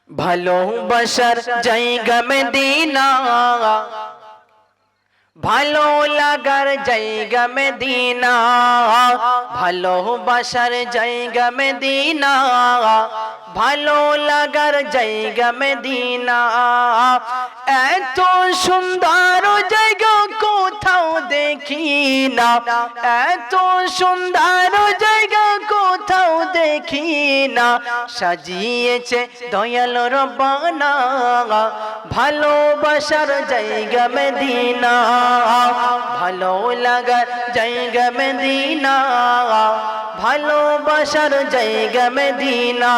ভালোবাসার জায়গা মদিনা, ভালো লাগার জায়গা মদিনা, ভালোবাসার জায়গা মদিনা, ভালো লাগার জায়গা মদিনা। এত সুন্দর জায়গা কোথাও দেখি না, এত সুন্দর জায়গা কোথাও দেখি না। সাজিয়েছে দয়াল রব্বানা ভালোবাসার জায়গা মদিনা, ভালো লাগার জায়গা মদিনা, ভালোবাসার জায়গা মদিনা।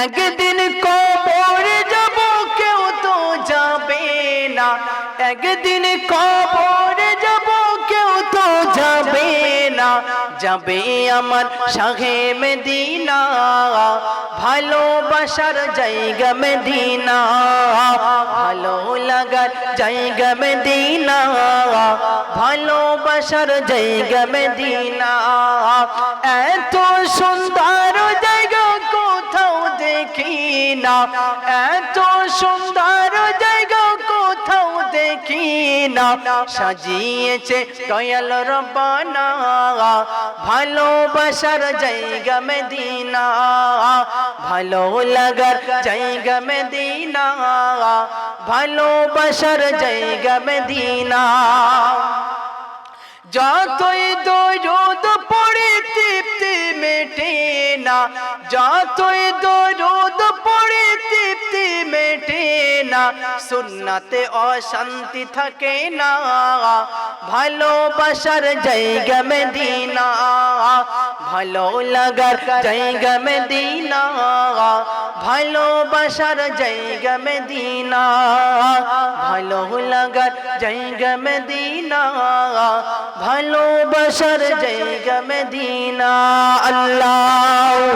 একদিন কবরে যাব কেউ তো যাবে না, একদিন কবরে যাব কেউ তো যাবে না। যাবে আমার শাহে মদিনা ভালোবাসার জায়গা মদিনা, ভালো লাগার জায়গা মদিনা, ভালোবাসার জায়গা মদিনা। এত সুন্দর জায়গা কোথাও দেখি না, এত সুন্দর জায়গা কোথাও দেখি না। সাজিয়েছে দয়াল রব্বানা ভালোবাসার জায়গা মদিনা, ভালো লাগার জায়গা মদিনা, ভালোবাসার জায়গা মদিনা। যতই দরুদ পড়ি তৃপ্তি মেটে না, যতই দরুদ পড়ি তৃপ্তি মেটে না। সুন্নাতে অশান্তি থাকে না ভালোবাসার জায়গা মদিনা, ভালো লাগার জায়গা মদিনা, ভালোবাসার জায়গা মদিনা, ভালো লাগার জায়গা মদিনা, ভালোবাসার জায়গা মদিনা। আল্লাহ